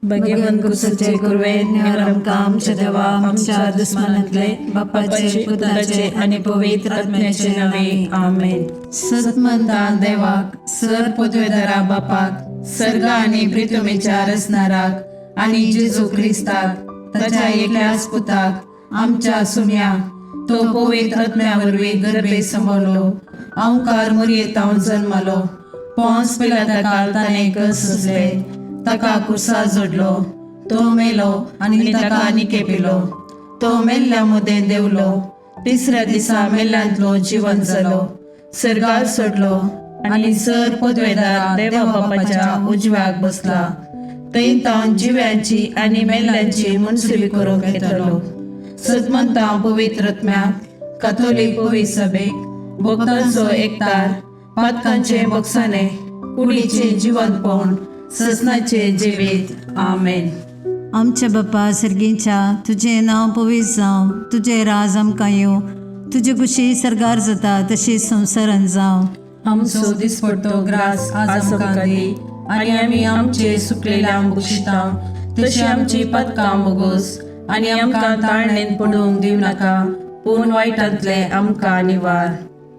भगवंत कुसचे कुर्वे निवरम काम देवा आमच्या दुश्मनातले बापाचे पुत्राचे आणि पवित्र आत्म्याचे नावे आमेन. सतमंता देवाक सर पृथ्वीधरा बापाक सर्ग आणि पृथ्वीच्या रचणाराक आणि जेजू ख्रिस्ताक त्याच्या एकल्याच पुताक आमच्या सुम्या तो पवित्र आत्म्यावरवी गर्भे संभवलो ओंकार मरियेतावन जन्मलो पोंस पिलाता काल ताणे कसले ताका कुसा जोडलो तो मेलो आणि ताका निकेपिलो तो मेल्ल्या मुदे देवलो तिसऱ्या दिसा मेल्ल्यांतलो जीवन जालो सर्गार सोडलो आणि सर पदवेदार देवा बापाच्या उजव्याक बसला थंय तावन जिव्यांची आणि मेल्ल्यांची मुनसिबी करूंक येतलो. सतमंता पवित्र आत्म्याक कॅथोलिक पवित्र सभेक भक्तांचो एकतार पातकांचे बक्षाने कुडीचे जिवंतपण ससनाचे जिवीत आमेन. आमच्या बापा सर्गीच्या तुझे नाव पवित्र जावं तुझे राज आमकां येवं तुझे कुशी सरगार जाता तशी संवसारान जावं. आमचो दिसपट्टो ग्रास आज आमकां दी आणि आमी आमचे सुकलेल्यांक बक्षिता तशी आमची पदकां बोगोस आणि आमकां ताळणेन पडूंक दिव नाका पूण वायटांतले आमकां निवार.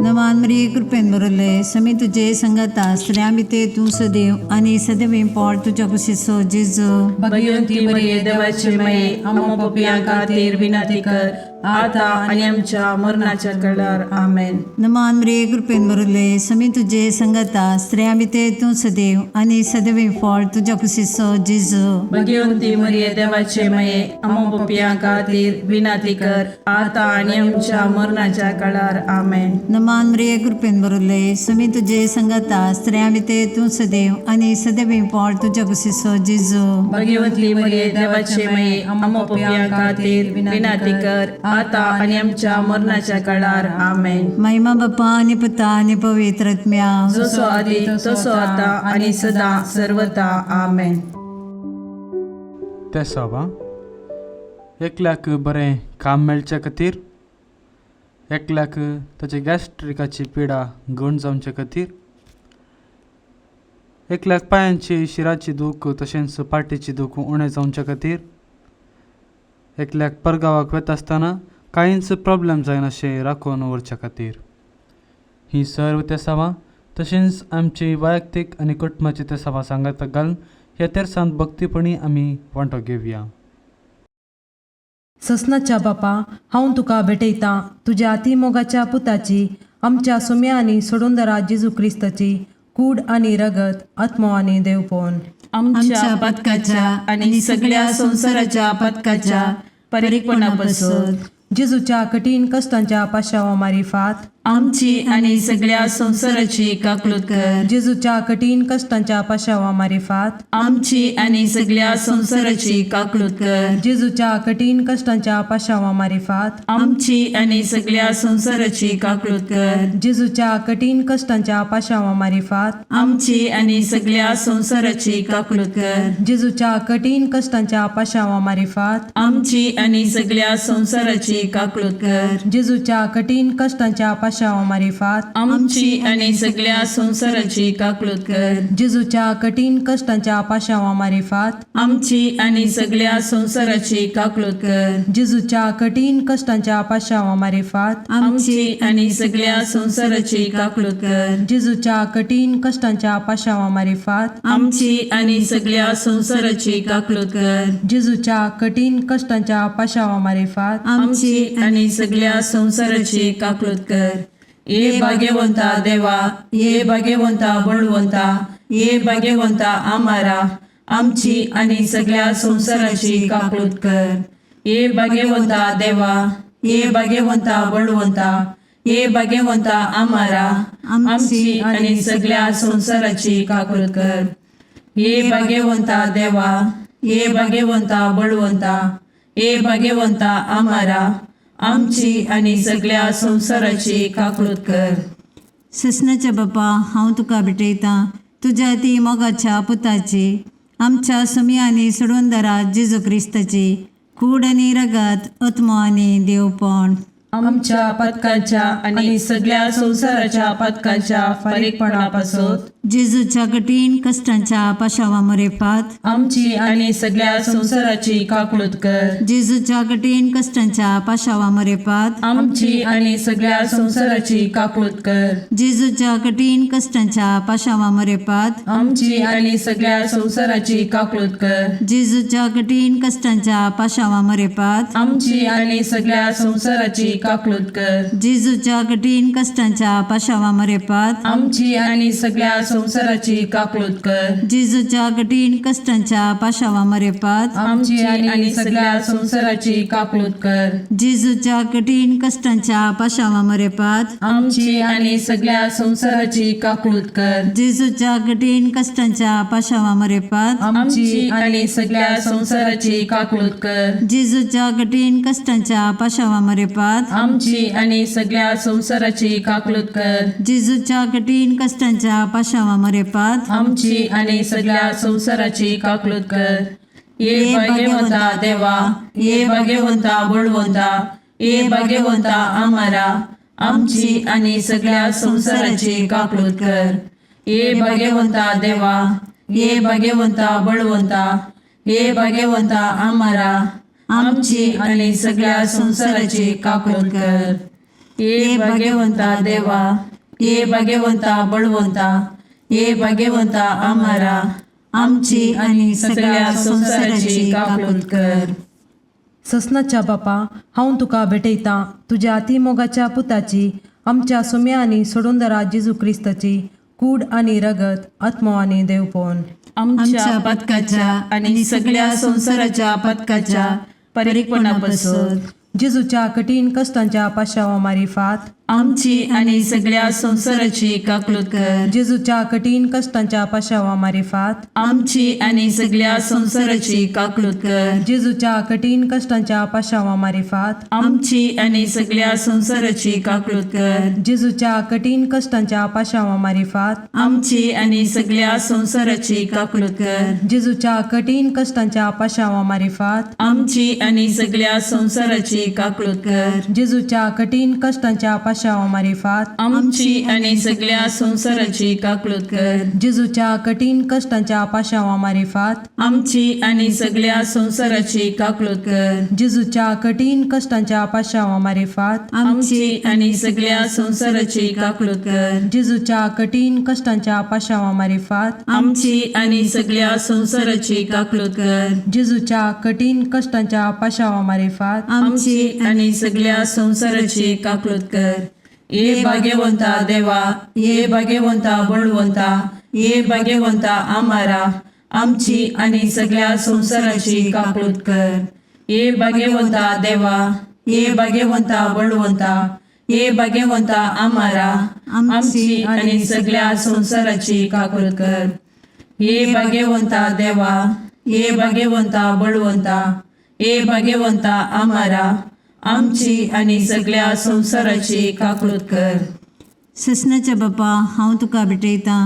नमान मरिये कृपेन बरयले समी तुजे संगता स्त्रियां भितर तूं सदैव आणि सदैव पोट तुज्या कुशीचो जेजू. भगवंती मरिये देवाचे माये आमो पापियां खातीर विनंती कर आता आणि आमच्या मरणाच्या काळार आमेन. नमान मरिये कृपेन बरयले समी तुजे संगता स्त्रियां भितर तूं सदैव आणि सदैव पोट तुज्या कुशीचो जेजू. भगवंती मरिये देवाचे माये आमो पापियां खातीर विनंती कर आता आणि आमच्या मरणाच्या काळार आमेन. नमान मरिये कृपेन बरयले समी तुजे संगता स्त्रियां भितर तूं सदैव आणि सदैव पोट तुज्या कुशीचो जेजू. भगवंती मरिये देवाचे माये आमो पापियां खातीर विनंती कर आता आणि आमच्या मरणाच्या काळार आमेन. महिमा बापा आणि पुता आणि पवित्र आत्म्या जसो आदी तसो आता आणि सदा सर्वता आमेन. ते सवा एकल्याक बरें काम मेळचे खातीर एकल्याक ताचे गॅस्ट्रिकाची पिडा गण जावचे खातीर एकल्याक पांयांची शिराची दूख तशेंच पाटीची दूख उणें जावचे खातीर एकल्याक परगांवाक वता आसतना कांयच प्रॉब्लेम जायना अशें राखून व्हरचे खातीर ही सर्व ते सवा तशेंच आमची वैयक्तीक आनी कुटुंबाची ते सवा सांगाताक घालून ह्या तेर्सांत भक्तीपणी आमी वांटो घेवया. ससनाच्या बापा हांव तुका भेटयतां तुज्या अतिमोगाच्या पुताची आमच्या सुम्या आनी सोडूनदरा जेजू क्रिस्ताची कूड आनी रगत आत्मो आनी देवपण आमच्या पदकाच्या आणि सगळ्या संसाराच्या पदकाच्या परीकपणापासून जेजूच्या कठीण कष्टांच्या पाशावा मारिफात आमची आणि सगळ्या संसाराची काकलूत कर. जेजूच्या कठीण कष्टांच्या पाशावा मारिफात आमची आणि सगळ्या संसाराची काकलूत कर. जेजूच्या कठीण कष्टांच्या पाशावा मारिफात आमची आणि सगळ्या संसाराची काकलूत कर. जेजूच्या कठीण कष्टांच्या पाशावा मारिफात आमची आणि सगळ्या संसाराची काकलूत कर. जेजूच्या कठीण कष्टांच्या पाशावा मारिफात आमची आणि सगळ्या संसाराची काकलूत कर. जेजूच्या कठीण कष्टांच्या पाशावा मारिफात आमची आणि सगळ्या संसाराची काकलूत कर. जेजूच्या कठीण कष्टांच्या पाशावा मारिफात आमची आणि सगळ्या संसाराची काकलूत कर. जेजूच्या कठीण कष्टांच्या पाशावा मारिफात आमची आणि सगळ्या संसाराची काकलूत कर. जेजूच्या कठीण कष्टांच्या पाशावा मारिफात आमची आणि सगळ्या संसाराची काकलूत कर. जेजूच्या कठीण कष्टांच्या पाशावा मारिफात आमची आणि सगळ्या संसाराची काकलूत कर. ये भाग्यवंता देवा ये भाग्यवंता बळवंता ये भाग्यवंता आम्हारा आमची आणि सगळ्या संसाराची काकलूत कर. ये भाग्यवंता देवा ये भाग्यवंता बळवंता ये भाग्यवंता आम्हारा आमची आणि सगळ्या संसाराची काकलूत कर. ये भाग्यवंता देवा ये भाग्यवंता बळवंता ये भाग्यवंता आम्हारा आमची आणि सगळ्या संसाराची काकलूत कर. ससनाच्या बापा हांव तुका भेटयतां तुज्या ती मोगाच्या पुताची आमच्या सुम्या आनी सोडूनदरा जेजू क्रिस्ताची कूड आनी रगत आत्मो आनी देवपण आमच्या पदकाच्या आणि सगळ्या संसाराच्या पदकाच्या परीकपणापासून जेजूच्या कठीण कष्टांच्या पाशावामरेपात आमची आणि सगळ्या संसाराची काकूळत कर. जेजूच्या कठीण कष्टांच्या पाशावामरेपात आमची आणि सगळ्या संसाराची काकूळत कर. जेजूच्या कठीण कष्टांच्या पाशावामरेपात आमची आणि सगळ्या संसाराची काकूळत कर. जेजूच्या कठीण कष्टांच्या पाशावामरेपात आमची आणि सगळ्या संसाराची काकूळत कर. जेजूच्या कठीण कष्टांच्या पाशावामरेपात आमची आणि सगळ्या संसाराची काकूळत कर. जेजूच्या कठीण कष्टांच्या पाशावामरेपात आमची आणि सगळ्या संसाराची काकूळत कर. जेजूच्या कठीण कष्टांच्या पाशावामरेपात आमची आणि सगळ्या संसाराची काकूळत कर. जेजूच्या कठीण कष्टांच्या पाशावामरेपात आमची आणि सगळ्या संसाराची काकूळत कर. जेजूच्या कठीण कष्टांच्या पाशावामरेपात आमची आणि सगळ्या संसाराची काकूळत कर. जेजूच्या कठीण कष्टांच्या पाशावामरेपात आमची आणि सगळ्या संसाराची काकूळत कर. ये भाग्यवंता देवा, ये भाग्यवंता बळवंता, ये भाग्यवंता आम्हारा, आमची आणि सगळ्या संसाराची काकूळत कर. ये भाग्यवंता देवा, ये भाग्यवंता बळवंता, ये भाग्यवंता आम्हारा, आमची आणि सगळ्या संसाराची काकूळत कर. ये भाग्यवंता देवा, ये भाग्यवंता बळवंता, ये भाग्यवंता आम्हारा, आमची आणि सगळ्या संसाराची काकूळत कर. ससनाच्या बापा, हांव तुका भेटयता तुझ्या अतिमोगाच्या पुताची, आमच्या सुम्या आणि सोडूनदरा जेजू क्रिस्ताची कूड आणि रगत, आत्मा आणि देवपण, आमच्या पदकाच्या आणि सगळ्या संसाराच्या पदकाच्या परीकपणापासून जेजूच्या कठीण कष्टांच्या पाशावामारिफात आमची आणि सगळ्या संसाराची काकूळत कर. जेजूच्या कठीण कष्टांच्या पाशावामारिफात आमची आणि सगळ्या संसाराची काकूळत कर. जेजूच्या कठीण कष्टांच्या पाशावामारिफात आमची आणि सगळ्या संसाराची काकूळत कर. जेजूच्या कठीण कष्टांच्या पाशावामारिफात आमची आणि सगळ्या संसाराची काकूळत कर. जेजूच्या कठीण कष्टांच्या पाशावामारिफात आमची आणि सगळ्या संसाराची काकूळत कर. जेजूच्या कठीण कष्टांच्या पाशावामारिफात आमची आणि सगळ्या संसाराची काकूळत कर. जेजूच्या कठीण कष्टांच्या पाशावामारिफात आमची आणि सगळ्या संसाराची काकूळत कर. जेजूच्या कठीण कष्टांच्या पाशावामारिफात आमची आणि सगळ्या संसाराची काकूळत कर. जेजूच्या कठीण कष्टांच्या पाशावामारिफात आमची आणि सगळ्या संसाराची काकूळत कर. जेजूच्या कठीण कष्टांच्या पाशावामारिफात आमची आणि सगळ्या संसाराची काकूळत कर. ये भाग्यवंता देवा, ये भाग्यवंता बळवंता, ये भाग्यवंता आम्हारा, आमची आणि सगळ्या संसाराची काकूळत कर. ये भाग्यवंता देवा, ये भाग्यवंता बळवंता, ये भाग्यवंता आम्हारा, आमची आणि सगळ्या संसाराची काकूळत कर. ये भाग्यवंता देवा, ये भाग्यवंता बळवंता, ये भाग्यवंता आम्हारा, आमची आणि सगळ्या संसाराची काकूळत कर. ससनाच्या बापा, हांव तुका भेटयता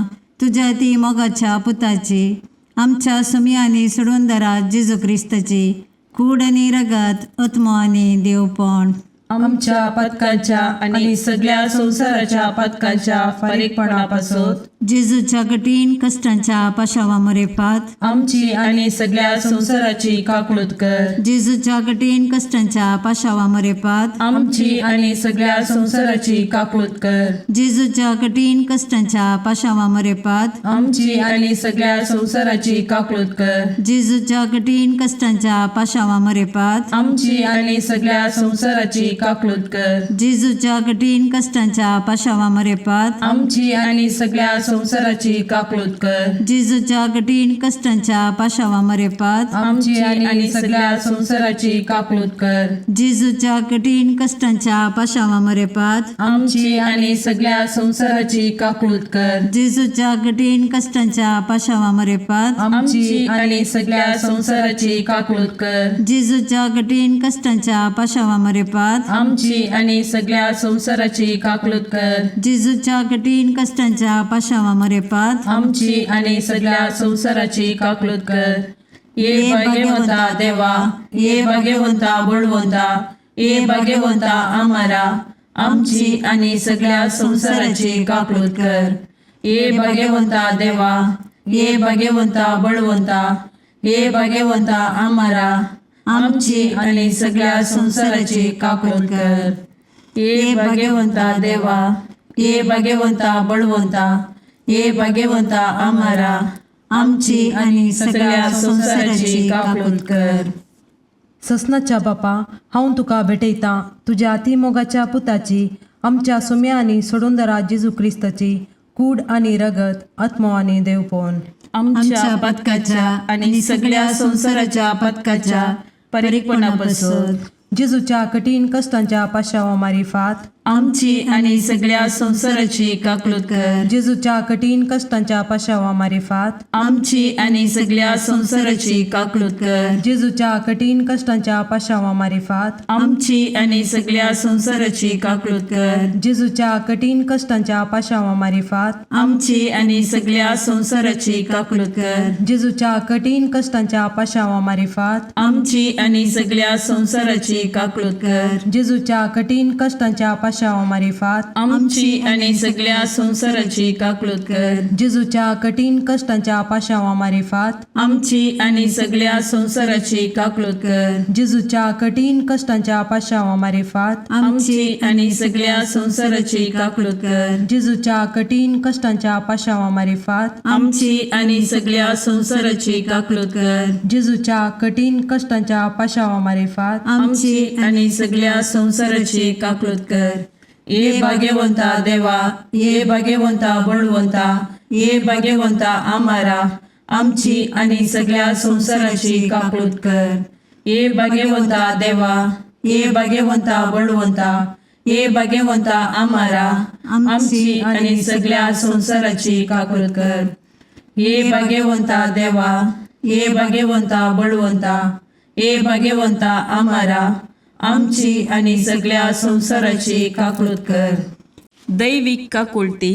तुझ्या ती मोगाच्या पुताची, आमच्या समी आणि सोडूनदरा जेजू क्रिस्ताची कूड आणि रगत, आत्मा आणि देवपण, आमच्या पदकाच्या आणि सगळ्या संसाराच्या पदकाच्या परीकपणापासून जेजूच्या कठीण कष्टांच्या पाशावामरेपात आमची आणि सगळ्या संसाराची काकूळत कर. जेजूच्या कठीण कष्टांच्या पाशावामरेपात आमची आणि सगळ्या संसाराची काकूळत कर. जेजूच्या कठीण कष्टांच्या पाशावामरेपात आमची आणि सगळ्या संसाराची काकूळत कर. जेजूच्या कठीण कष्टांच्या पाशावामरेपात आमची आणि सगळ्या संसाराची काकूळत कर. जेजूच्या कठीण कष्टांच्या पाशावामरेपात आमची आणि सगळ्या संसाराची काकूळत कर. जेजूच्या कठीण कष्टांच्या पाशावामरेपात आमची आणि सगळ्या संसाराची काकूळत कर. जेजूच्या कठीण कष्टांच्या पाशावामरेपात आमची आणि सगळ्या संसाराची काकूळत कर. जेजूच्या कठीण कष्टांच्या पाशावामरेपात आमची आणि सगळ्या संसाराची काकूळत कर. जेजूच्या कठीण कष्टांच्या पाशावामरेपात आमची आणि सगळ्या संसाराची काकूळत कर. जेजूच्या कठीण कष्टांच्या पाशावामरेपात आमची आणि सगळ्या संसाराची काकूळत कर. ये भाग्यवंता देवा, ये भाग्यवंता बळवंता, ये भाग्यवंता आम्हारा, आमची आणि सगळ्या संसाराची काकूळत कर. हे भाग्यवंता देवा, हे भाग्यवंता बळवंता, हे भाग्यवंता आम्हाला आमची आणि सगळ्या संसाराची काकून कर. हे भाग्यवंता देवा, हे भाग्यवंता बळवंता, हे भाग्यवंता आम्हाला आमची आणि सगळ्या संसाराची काकून कर. ससनाच्या बापा, हांव तुका भेटयता तुझ्या अतिमोगाच्या पुताची, आमच्या सुम्या आणि सोडूनदरा जेजू क्रिस्ताची कूड आणि रगत, आत्मो आणि देवपण आमच्या पदकाच्या आणि सगळ्या संसाराच्या पदकाच्या परीकपणापासून जेजूच्या कठीण कष्टांच्या पाशावा मारिफात आमची आणि सगळ्या संसाराची काकून कर. जेजूच्या कठीण कष्टांच्या पाशावा मारिफात आमची आणि सगळ्या संसाराची काकून कर. जेजूच्या कठीण कष्टांच्या पाशावा मारिफात आमची आणि सगळ्या संसाराची काकून कर. जेजूच्या कठीण कष्टांच्या पाशावा मारिफात आमची आणि सगळ्या संसाराची काकून कर. जेजूच्या कठीण कष्टांच्या पाशावा मारिफात आमची आणि सगळ्या संसाराची काकून कर. जेजूच्या कठीण कष्टांच्या पाशावा मारिफात आमची आणि सगळ्या संसाराची काकून कर. जेजूच्या कठीण कष्टांच्या पाशावा मारिफात आमची आणि सगळ्या संसाराची काकून कर. जेजूच्या कठीण कष्टांच्या पाशावा मारिफात आमची आणि सगळ्या संसाराची काकून कर. जेजूच्या कठीण कष्टांच्या पाशावा मारिफात आमची आणि सगळ्या संसाराची काकून कर. जेजूच्या कठीण कष्टांच्या पाशावा मारिफात आमची आणि सगळ्या संसाराची काकून कर. हे भाग्यवंता देवा, हे भाग्यवंता बळवंता, हे भाग्यवंता आम्हाला आमची आणि सगळ्या संसाराची काकून कर. हे भाग्यवंता देवा, हे भाग्यवंता बळवंता, हे भाग्यवंता आम्हाला आमची आणि सगळ्या संसाराची काकून कर. हे भाग्यवंता देवा, हे भाग्यवंता बळवंता, हे भाग्यवंता आम्हाला आमची आणि सगळ्या संसाराची काकून कर. दैविक काकुळटी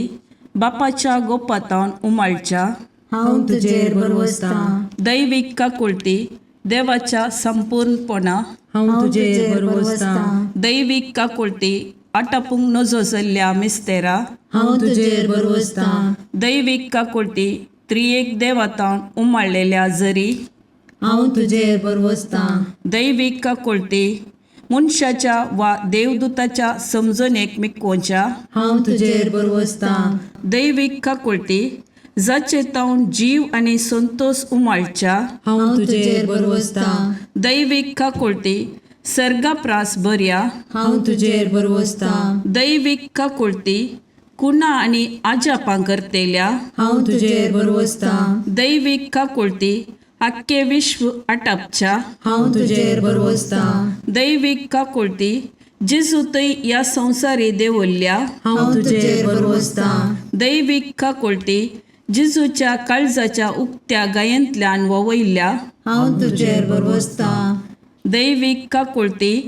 बापाच्या गोपातान उमाळच्या हांव तुजेर बरवसता. दैविक काकुळटी देवाच्या संपूर्णपणा हांव तुजेर बरवसता. दैविक काकुळटी आटापूंक नजो जाल्ल्या मिस्तेरा हांव तुजेर बरवसता. दैविक काकुळटी त्रिएक देवातान उमाळलेल्या जरी हांव तुजेर बरवसता. दैविक काकुळटी मनशाच्या वा देवदूताच्या समजणेक मिकोवच्या हांव तुजेर बरवसता. दैविक काकुळटी जाचे तावन जीव आणि संतोष उमाळच्या हांव तुजेर बरवसता. दैविक काकुळटी सर्गाप्रास बऱ्या हांव तुजेर बरवसता. दैविक काकुळटी कुणा आणि आजापां करतेल्या हांव तुजेर बरवसता. दैविक काकुळटी आख्खे विश्व आटापच्या हांव तुजेर बरवसता. दैविक काकुळटी जेजू तै या संसारी देवल्ल्या हांव तुजेर बरवसता. दैविक काकुळटी जेजूच्या काळजाच्या उक्त्या गायंतल्यान ववयल्या हांव तुजेर बरवसता. दैविक काकुळटी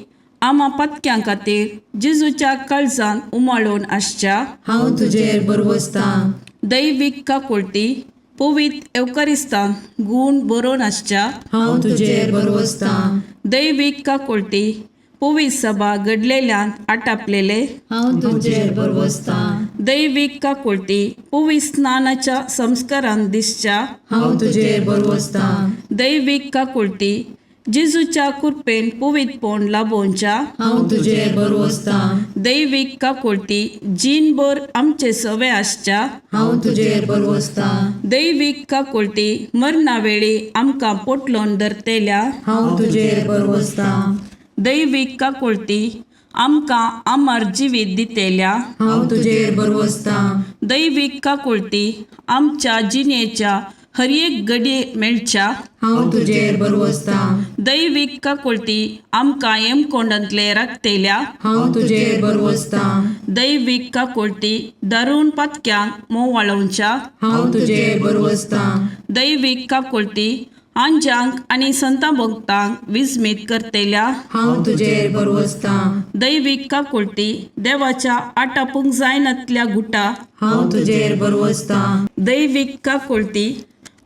आमा पत्क्यां खातीर जेजूच्या काळजान उमाळून आसच्या हांव तुजेर बरवसता. दैविक काकुळटी पवित्र एवकारिस्तान गूण बरोवन आसच्या हांव तुजेर बरवसता. दैविक काकुळटी पवित्र सभा घडलेल्यान आटापलेले हांव तुजेर बरवसता. दैविक काकुळटी पवित्र स्नानाच्या संस्कारान दिसच्या हांव तुजेर बरवसता. दैविक काकुळटी जेजूच्या कृपेन पवित्रपण लाभोवच्या हांव तुजेर बरवसता. दैविक काकुळटी जीनभर आमचे सवे आसच्या हांव तुजेर बरवसता. दैविक काकुळटी मरणा वेळी आमकां पोटलोन धरतेल्या हांव तुजेर बरवसता. दैविक काकुळटी आमकां आमार जिवीत दितेल्या हांव तुजेर बरवसता. दैविक काकुळटी आमच्या जिणेच्या हर एक घडये मेळच्या हांव तुजेर बरवसता. दैविक काकुळटी आमकां हेमकोंडांतले राखतेल्या हांव तुजेर बरवसता. दैविक काकुळटी दारूण पातक्यांक मोव वाळोवच्या हांव तुजेर बरवसता. दैविक काकुळटी आंजांक आणि संतां भक्तांक विस्मीत करतेल्या हांव तुजेर बरवसता. दैविक काकुळटी देवाच्या आटापूंक जायनातल्या गुटा हांव तुजेर बरवसता. दैविक काकुळटी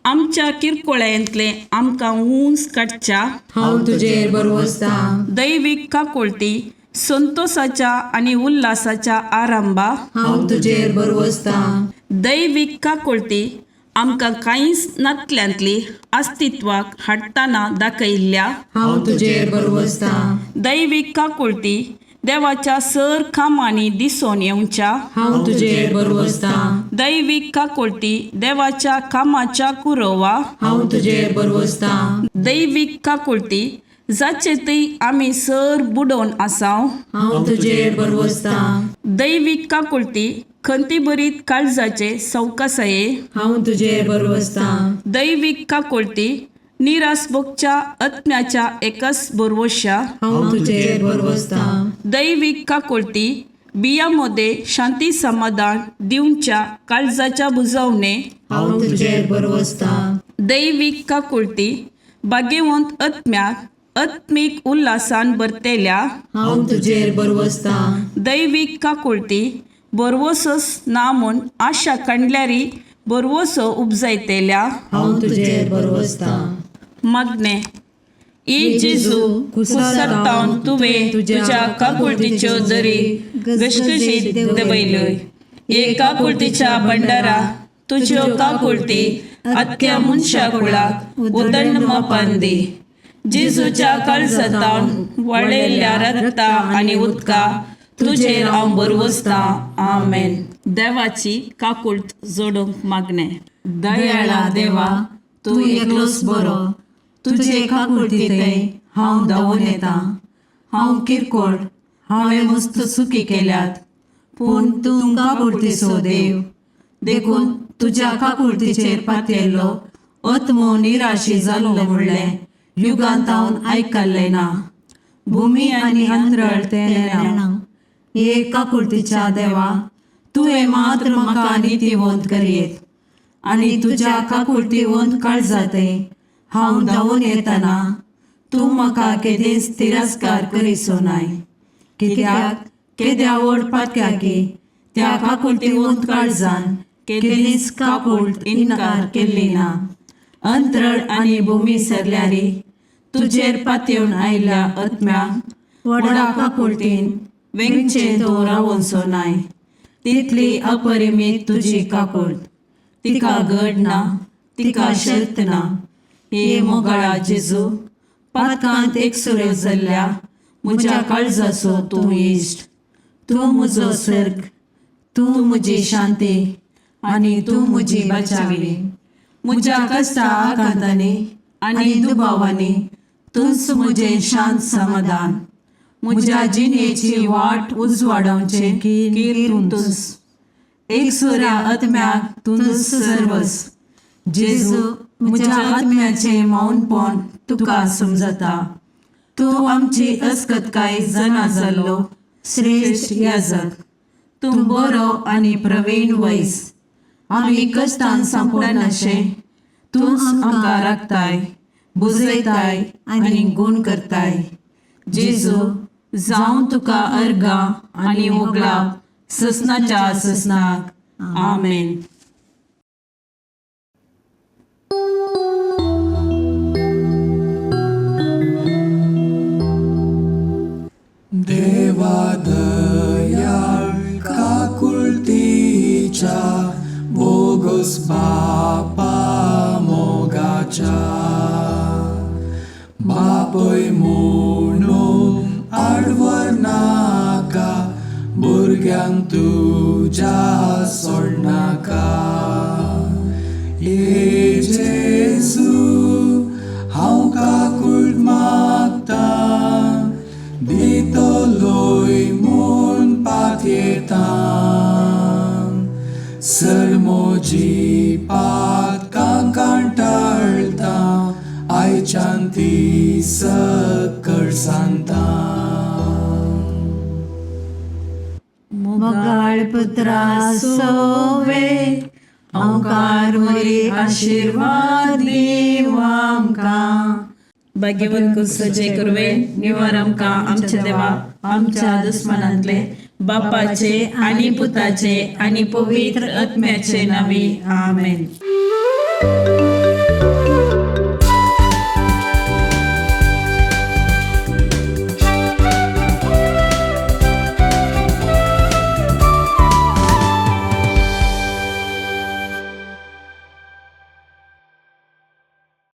आमच्या किरकोळ्यांतले आमकां ऊंच काडच्या हांव तुजेर बरवसता. दैविक काकुळटी संतोषाच्या आणि उल्हासाच्या आरंभा हांव तुजेर बरवसता. दैवीक काकुळती आमकां कांयच नातल्यांतली अस्तित्वाक हाडटाना दाखयल्ल्या हांव तुजेर बरवसता. दैवीक काकुळती देवाच्या सर कामांनी दिसून येवच्या हांव तुजेर बरवसता. दैवीक काकुळती देवाच्या कामाच्या कुरवा हांव तुजेर बरवसता. दैवीक काकुळती जाचेतय आमी सर बुडोवन आसाव. हांव तुजेर बरवसता. दैवीक काकुळती खंती बरीत काळजाचे सवकासाये हांव तुजेर बरवसता. दैवीक काकुळती निरासभोगच्या आत्म्याच्या एकाच बरवश्या हांव तुजेर बरवसता. दैवीक काकुळती बियामध्ये शांती समाधान दिवच्या काळजाच्या बुजवणे हांव तुजेर बरवसता. दैवीक काकुळती भाग्यवंत आत्म्याक आत्मिक उल्हासान भरतेल्या हांव तुजेर बरवसता. दैवीक काकुळती बरवसस ना म्हूण आशा कांडल्यारी बरवसो उपजायतेल्या हांव तुजेर बरवसता. मागणे ई जेजू कुसरतावन तुवें तुज्या काकुळतीच्यो दरी गशगशीत दबयल्योय. हे काकुळतीच्या भंडारा तुज्यो काकुळती आख्या मनशा कुळाक उदंड मापान दी. जेजूच्या काळजातावन वळयल्ल्या रक्ता आनी उदका तुजेर हांव बरवसता. आमेन. देवाची काकुळत जोडूंक मागणे. दयाळा देवा तूं एकलोच बरो. तुजे काकुळटीतय हांव धांवून येता. हांव किरकोळ, हांवें मस्त चुकी केल्यात, पूण तूं काकुळटीचो देव. देखून तुज्या काकुळटीचेर पातयल्लो आत्मो निराशी जाल्लो म्हणलें युगांत हांव आयकल्लें ना. भुमी आनी अंतराळ तेन्ना हे काकुळटीच्या देवा तुवें मात्र म्हाका नितीवंत करीत. आनी तुज्या काकुळटीवंत काळजातय हांव धांवून येतना तूं म्हाका केदेंच तिरस्कार करिसो नाय. कित्याक केद्या व्हड पातक्याकी त्या काकुळटीवंत काळजान केदेंच काकुळट इन्कार केल्ली ना. अंतराळ आनी भुमी सरल्यारी तुजेर पातयेवन आयिल्ल्या आत्म्याक व्हडा काकुळटीन वेंगचे तो रावोचो नाय. तितली अपरिमीत तुजी काकुळट. तिका घड ना, तिका शर्त ना. हे मोगाळा जेजू, पातकांत एकसुरे जाल्ल्या म्हज्या काळजाचो तूं इश्ट. तूं म्हजो सर्ग, तूं म्हजी शांती आनी तूं म्हजी बचावी. म्हज्या कश्टा आकांतांनी आनी दुबावांनी तूंच म्हजें शांत समाधान. म्हज्या जिणेची वाट उजवाडावचें कीर तूंच. एकसुऱ्या आत्म्याक तूंच सर्वस. जेजू, म्हज्या आत्म्याचें मौनपण तुका समजता. तूं आमची अस्कतकाय जाणा जाल्लो श्रेश्ठ याजक. तूं बरो आनी प्रवीण वैस. आमी कश्टान सांपडनाशे तूंच आमकां राखताय, बुजयताय आनी गूण करताय. जेजू, जावं तुका अर्गां आनी मोगलाप ससनाच्या ससनाक. आमेन. देवा दयाळ काकुळतीच्या बोगस बापा मोगाच्या. बापय म्हणून आडवर नाका, भुरग्यांक तुज्या सोडनाका. हे जेजू हांव काकुळट मागता, दितलोय म्हूण पातयेता. सर म्हजी पातकां कांटाळटा, आयच्यान ती सकळ सांगता. मोगाळ पुत्रा सोवे ओंकार वरी आशीर्वाद दीव आमकां. भाग्यवंत कुसचे करवे निवार आमकां आमच्या देवा आमच्या दुस्मनांतले बापाचे आनी पुताचे आनी पवित्र आत्म्याचे नावी. आमेन.